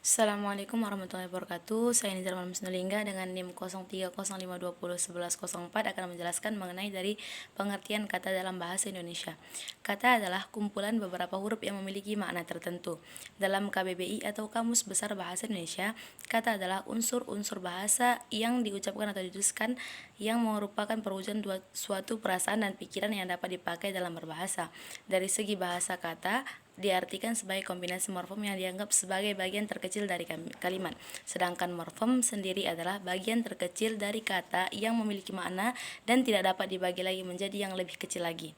Assalamualaikum warahmatullahi wabarakatuh. Saya Nizar Manusnulingga dengan NIM 0305201104 akan menjelaskan mengenai dari pengertian kata dalam bahasa Indonesia. Kata adalah kumpulan beberapa huruf yang memiliki makna tertentu. Dalam KBBI atau Kamus Besar Bahasa Indonesia, kata adalah unsur-unsur bahasa yang diucapkan atau dituliskan yang merupakan perwujudan suatu perasaan dan pikiran yang dapat dipakai dalam berbahasa. Dari segi bahasa, kata diartikan sebagai kombinasi morfem yang dianggap sebagai bagian terkecil dari kalimat. Sedangkan morfem sendiri adalah bagian terkecil dari kata yang memiliki makna dan tidak dapat dibagi lagi menjadi yang lebih kecil lagi.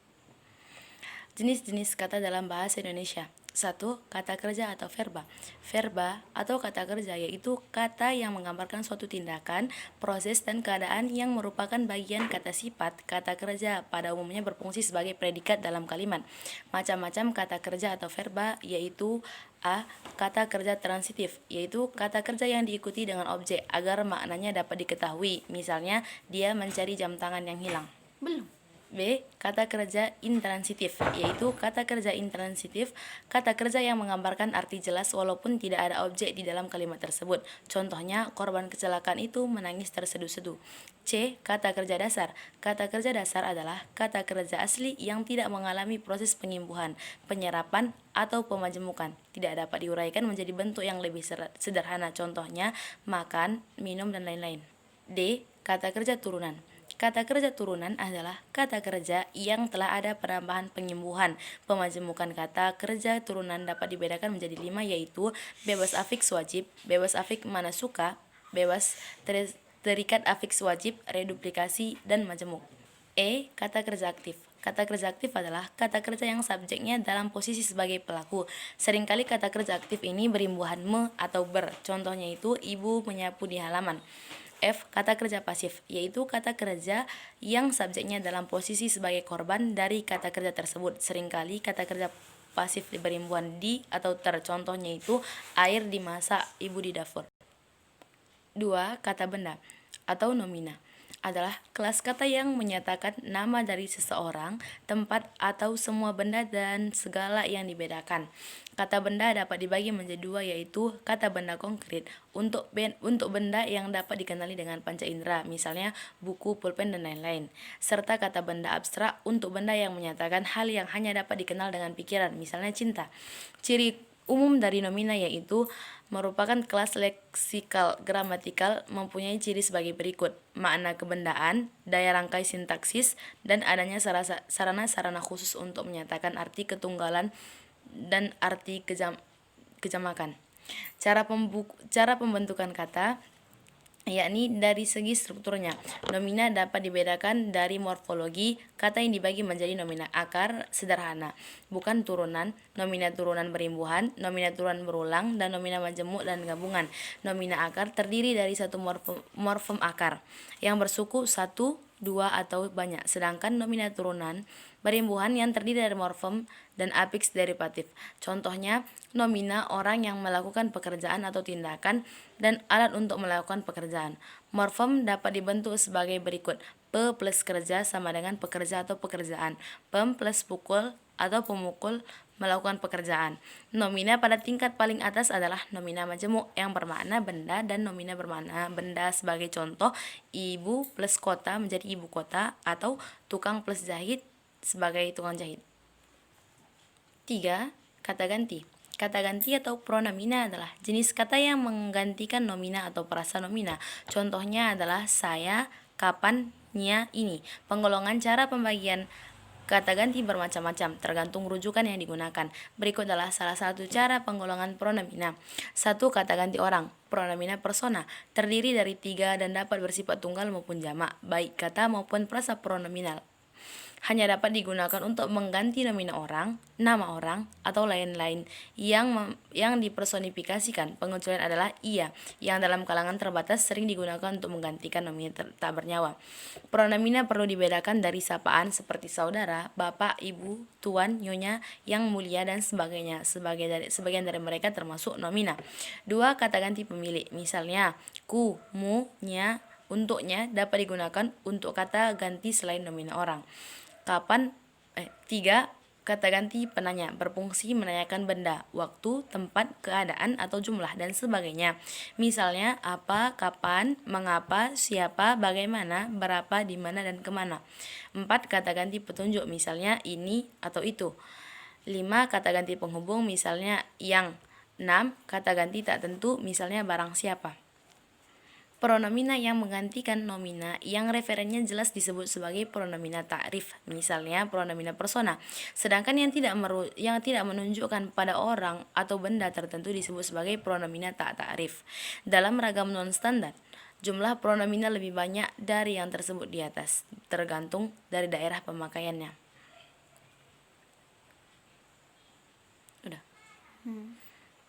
Jenis-jenis kata dalam bahasa Indonesia. 1. Kata kerja atau verba. Verba atau kata kerja yaitu kata yang menggambarkan suatu tindakan, proses, dan keadaan yang merupakan bagian kata sifat. Kata kerja pada umumnya berfungsi sebagai predikat dalam kalimat. Macam-macam kata kerja atau verba yaitu A. Kata kerja transitif, yaitu kata kerja yang diikuti dengan objek agar maknanya dapat diketahui. Misalnya, dia mencari jam tangan yang hilang. Belum. B. Kata kerja intransitif, yaitu kata kerja intransitif, kata kerja yang menggambarkan arti jelas walaupun tidak ada objek di dalam kalimat tersebut. Contohnya, korban kecelakaan itu menangis terseduh-seduh. C. Kata kerja dasar. Kata kerja dasar adalah kata kerja asli yang tidak mengalami proses penyembuhan, penyerapan, atau pemajemukan. Tidak dapat diuraikan menjadi bentuk yang lebih sederhana. Contohnya, makan, minum, dan lain-lain. D. Kata kerja turunan. Kata kerja turunan adalah kata kerja yang telah ada penambahan penyembuhan, pemajemukan. Kata kerja turunan dapat dibedakan menjadi 5 yaitu bebas afiks wajib, bebas afiks mana suka, bebas terikat afiks wajib, reduplikasi, dan majemuk. E. Kata kerja aktif. Kata kerja aktif adalah kata kerja yang subjeknya dalam posisi sebagai pelaku. Seringkali kata kerja aktif ini berimbuhan me atau ber. Contohnya itu ibu menyapu di halaman. F. Kata kerja pasif, yaitu kata kerja yang subjeknya dalam posisi sebagai korban dari kata kerja tersebut. Seringkali kata kerja pasif berimbuhan di atau ter. Contohnya itu air dimasak ibu di dapur. 2. Kata benda atau nomina adalah kelas kata yang menyatakan nama dari seseorang, tempat, atau semua benda dan segala yang dibedakan. Kata benda dapat dibagi menjadi 2 yaitu kata benda konkret untuk benda yang dapat dikenali dengan panca indera, misalnya buku, pulpen, dan lain-lain. Serta kata benda abstrak untuk benda yang menyatakan hal yang hanya dapat dikenal dengan pikiran, misalnya cinta. Ciri umum dari nomina yaitu merupakan kelas leksikal gramatikal, mempunyai ciri sebagai berikut: makna kebendaan, daya rangkai sintaksis, dan adanya sarana-sarana khusus untuk menyatakan arti ketunggalan dan arti kejamakan. Cara pembentukan kata yakni dari segi strukturnya. Nomina dapat dibedakan dari morfologi. Kata yang dibagi menjadi nomina akar sederhana, bukan turunan, nomina turunan berimbuhan, nomina turunan berulang, dan nomina majemuk dan gabungan. Nomina akar terdiri dari satu morfem akar yang bersuku satu, dua, atau banyak, sedangkan nomina turunan berimbuhan yang terdiri dari morfem dan afiks derivatif. Contohnya, nomina orang yang melakukan pekerjaan atau tindakan dan alat untuk melakukan pekerjaan. Morfem dapat dibentuk sebagai berikut: pe plus kerja sama dengan pekerja atau pekerjaan. Pem plus pukul atau pemukul melakukan pekerjaan. Nomina pada tingkat paling atas adalah nomina majemuk yang bermakna benda dan nomina bermakna benda. Sebagai contoh, ibu plus kota menjadi ibu kota, atau tukang plus jahit sebagai tukang jahit. 3. Kata ganti. Kata ganti atau pronomina adalah jenis kata yang menggantikan nomina atau perasa nomina. Contohnya adalah saya, kapan, nya, ini. Penggolongan cara pembagian kata ganti bermacam-macam, tergantung rujukan yang digunakan. Berikut adalah salah satu cara penggolongan pronomina. 1. Kata ganti orang. Pronomina persona terdiri dari 3 dan dapat bersifat tunggal maupun jamak, baik kata maupun prasa pronominal. Hanya dapat digunakan untuk mengganti nomina orang, nama orang, atau lain-lain yang dipersonifikasikan. Pengecualian adalah ia, yang dalam kalangan terbatas sering digunakan untuk menggantikan nomina tak bernyawa. Pronomina perlu dibedakan dari sapaan seperti saudara, bapak, ibu, tuan, nyonya, yang mulia, dan sebagainya. Sebagian dari mereka termasuk nomina. 2. Kata ganti pemilik. Misalnya, ku, mu, nya, untuknya dapat digunakan untuk kata ganti selain nomina orang. 3. Kata ganti penanya berfungsi menanyakan benda, waktu, tempat, keadaan, atau jumlah, dan sebagainya. Misalnya, apa, kapan, mengapa, siapa, bagaimana, berapa, di mana, dan kemana. 4. Kata ganti petunjuk, misalnya ini atau itu. 5. Kata ganti penghubung, misalnya yang. 6. Kata ganti tak tentu, misalnya barang siapa. Pronomina yang menggantikan nomina yang referennya jelas disebut sebagai pronomina ta'rif, misalnya pronomina persona. Sedangkan yang tidak menunjukkan pada orang atau benda tertentu disebut sebagai pronomina tak ta'rif. Dalam ragam non standar, jumlah pronomina lebih banyak dari yang tersebut di atas, tergantung dari daerah pemakaiannya. Udah.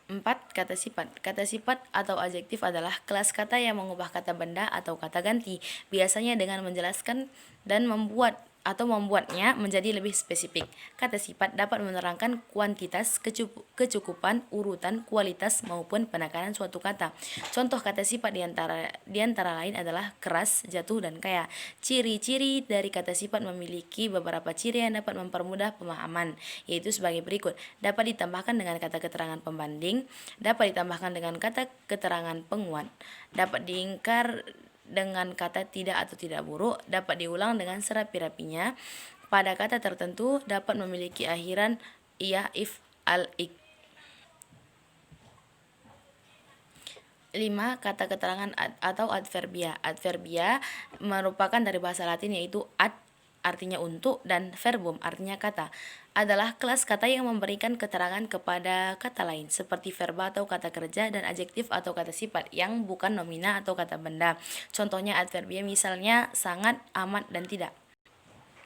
4. Kata sifat. Kata sifat atau adjektif adalah kelas kata yang mengubah kata benda atau kata ganti, biasanya dengan menjelaskan dan membuatnya menjadi lebih spesifik. Kata sifat dapat menerangkan kuantitas, kecukupan, urutan, kualitas, maupun penekanan suatu kata. Contoh kata sifat di antara lain adalah keras, jatuh, dan kaya. Ciri-ciri dari kata sifat memiliki beberapa ciri yang dapat mempermudah pemahaman, yaitu sebagai berikut. Dapat ditambahkan dengan kata keterangan pembanding, dapat ditambahkan dengan kata keterangan penguat, dapat diingkar dengan kata tidak atau tidak buruk, dapat diulang dengan serapi-rapinya. Pada kata tertentu dapat memiliki akhiran iya, if, al, ik. 5. Kata keterangan atau adverbia. Adverbia merupakan dari bahasa Latin yaitu ad artinya untuk dan verbum artinya kata. Adalah kelas kata yang memberikan keterangan kepada kata lain seperti verba atau kata kerja, dan adjektif atau kata sifat yang bukan nomina atau kata benda. Contohnya adverbia misalnya sangat, amat, dan tidak.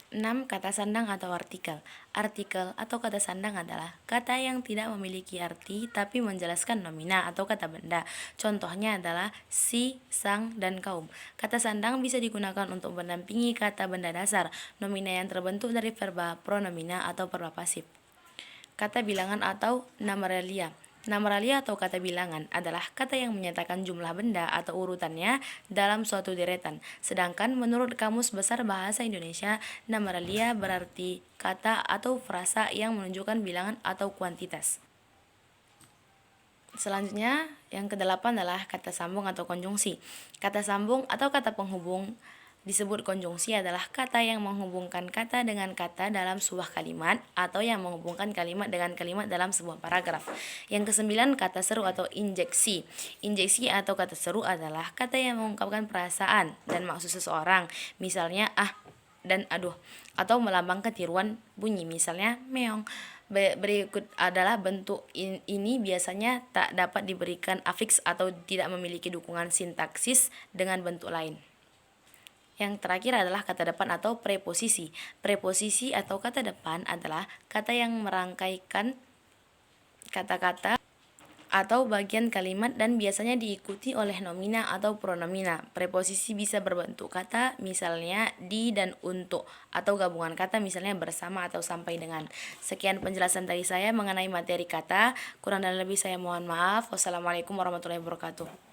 6. Kata sandang atau artikel. Artikel atau kata sandang adalah kata yang tidak memiliki arti tapi menjelaskan nomina atau kata benda. Contohnya adalah si, sang, dan kaum. Kata sandang bisa digunakan untuk mendampingi kata benda dasar, nomina yang terbentuk dari verba, pronomina, atau verba pasif. Kata bilangan atau numeralia. Numeralia atau kata bilangan adalah kata yang menyatakan jumlah benda atau urutannya dalam suatu deretan. Sedangkan menurut Kamus Besar Bahasa Indonesia, numeralia berarti kata atau frasa yang menunjukkan bilangan atau kuantitas. Selanjutnya, yang ke-8 adalah kata sambung atau konjungsi. Kata sambung atau kata penghubung disebut konjungsi adalah kata yang menghubungkan kata dengan kata dalam sebuah kalimat atau yang menghubungkan kalimat dengan kalimat dalam sebuah paragraf. Yang ke-9, kata seru atau injeksi. Injeksi atau kata seru adalah kata yang mengungkapkan perasaan dan maksud seseorang, misalnya ah dan aduh, atau melambangkan tiruan bunyi, misalnya meong. Berikut adalah bentuk ini biasanya tak dapat diberikan afiks atau tidak memiliki dukungan sintaksis dengan bentuk lain. Yang terakhir adalah kata depan atau preposisi. Preposisi atau kata depan adalah kata yang merangkaikan kata-kata atau bagian kalimat dan biasanya diikuti oleh nomina atau pronomina. Preposisi bisa berbentuk kata, misalnya di dan untuk, atau gabungan kata, misalnya bersama atau sampai dengan. Sekian penjelasan dari saya mengenai materi kata. Kurang dan lebih saya mohon maaf. Wassalamualaikum warahmatullahi wabarakatuh.